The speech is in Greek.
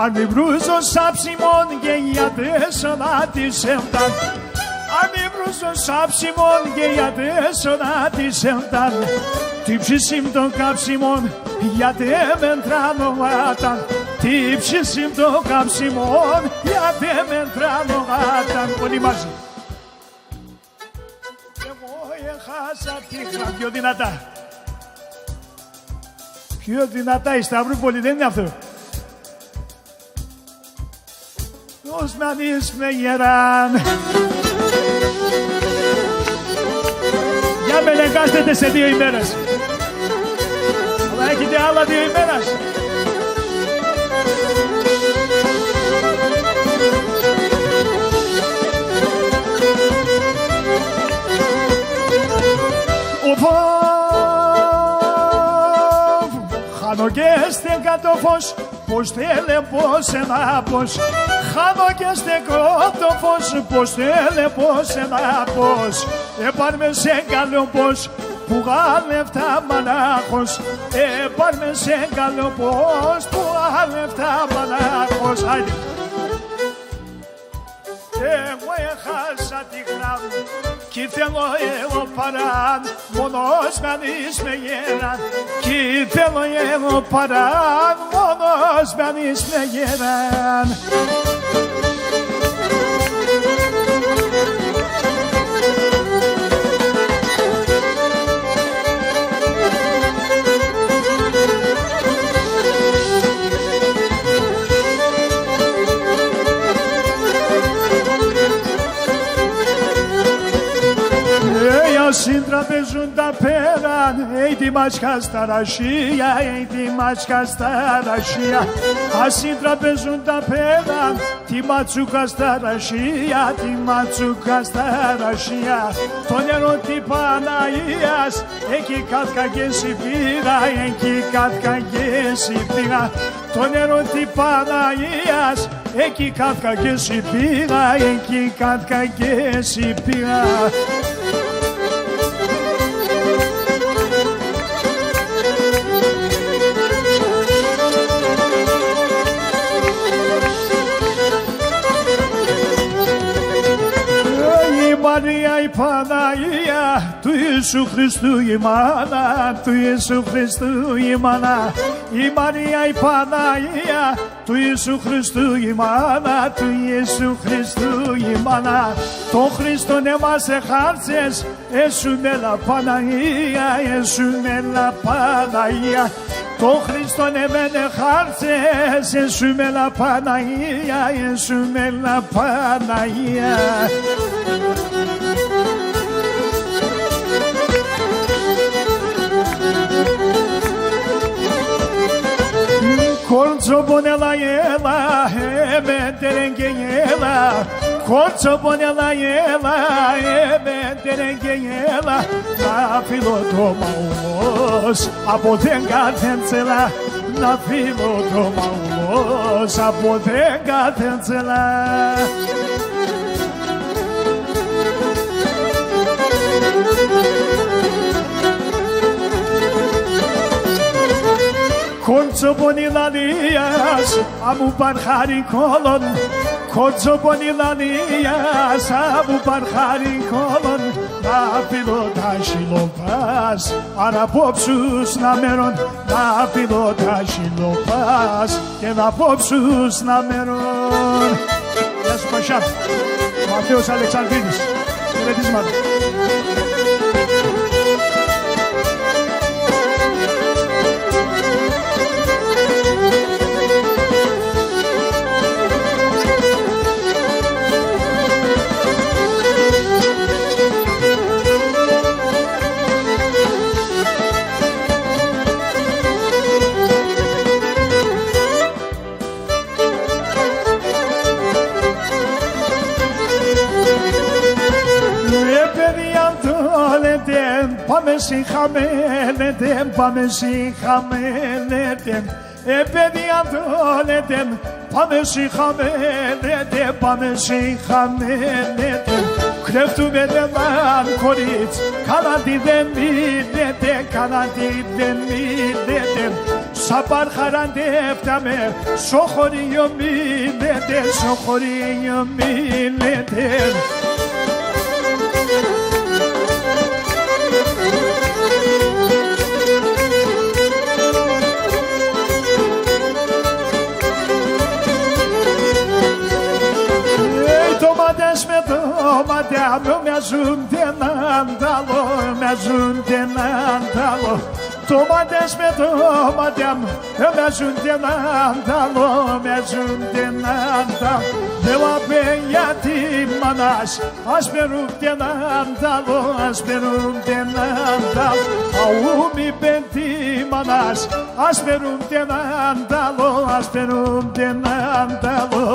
Ani bruzo sapsimon geyade sonati semtan Ani bruzo sapsimon geyade sonati semtan Tipşisim don kapsimon yade mentrano atan Tipşisim don kapsimon yade mentrano atan Πολύ μαζί Εγώ έχασα τη γραμμή πιο δυνατά Πιο δυνατά η Σταυρούπολη δεν είναι αυτό Osmanis με γεράν Για με λεγάστετε σε 2 ημέρες Αλλά έχετε άλλα 2 ημέρες Χάνω και στέκα το φως Πως θέλε πως ένα πως Χάνω και στεκώ το φως Πως θέλε πως ένα πως Επάρμε σε καλό πως Που γάλευτα μανάχος Επάρμε σε καλό πως Που γάλευτα μανάχος Εγώ έχασα τη γράμμη Κι θέλω εγώ παράν Μόνος μένεις με γέραν Κι θέλω εγώ παράν Μόνος μένεις με γέραν Συντραπεζούν τα πέραν, τη μάσκα στα ρασία, τη μάσκα στα ρασία. Συντραπεζούν τα πέραν, τη ματσούκα στα ρασία, τη ματσούκα στα ρασία. Το νερό τη Παναγίας, εκεί κάτκα και σιπήρα, εκεί κάτκα και σιπήρα. Το νερό τη Παναγίας, εκεί κάτκα και σιπήρα, εκεί κάτκα και σιπήρα. Μαρία η Παναγία του Ιησού Χριστού η μάνα, του Ιησού Χριστού η μάνα. Η Μαρία η Παναγία του Ιησού Χριστού η μάνα, του Ιησού Χριστού η μάνα. Τον Χριστόν εμάς εχάρτσες, εσουνέλα Παναγία, εσουνέλα Παναγία. Τον Χριστόν εμένα εχάρτσες, εσουνέλα Παναγία, εσουνέλα Παναγία. Corso bonela ela, merenguela. Corso bonela ela, merenguela. Na filo toma ulos, a bodenga tensela. Na filo toma ulos, a bodenga tensela. Corso bonila lias, amu barhari kolon. Corso bonila lias, amu barhari kolon. Na pilota shilopas, arapopsus nameron. Na pilota shilopas, και να πόψους να μερών. Γεια σου Πασιά, Ματέος Αλεξανδρίδης, χαιρετίσματα. Πάμε συγχαμένετε, πάμε συγχαμένετε. Παιδιά δόλετε, πάμε συγχαμένετε, πάμε συγχαμένετε. Κρέφτουμε δεν κορίτς, καλά τι δεν μείνετε, καλά τι δεν μείνετε. Sapar harandeftame sohoriyo millete sohoriyo millete Tomadem, me ajunte nandalo, me ajunte nandalo. Tomadem, me ajunte nandalo, me ajunte nandalo. Deu a benha de manas, asperum de nandalo, asperum de nandalo. Aumi benti manas, asperum de nandalo, asperum de nandalo.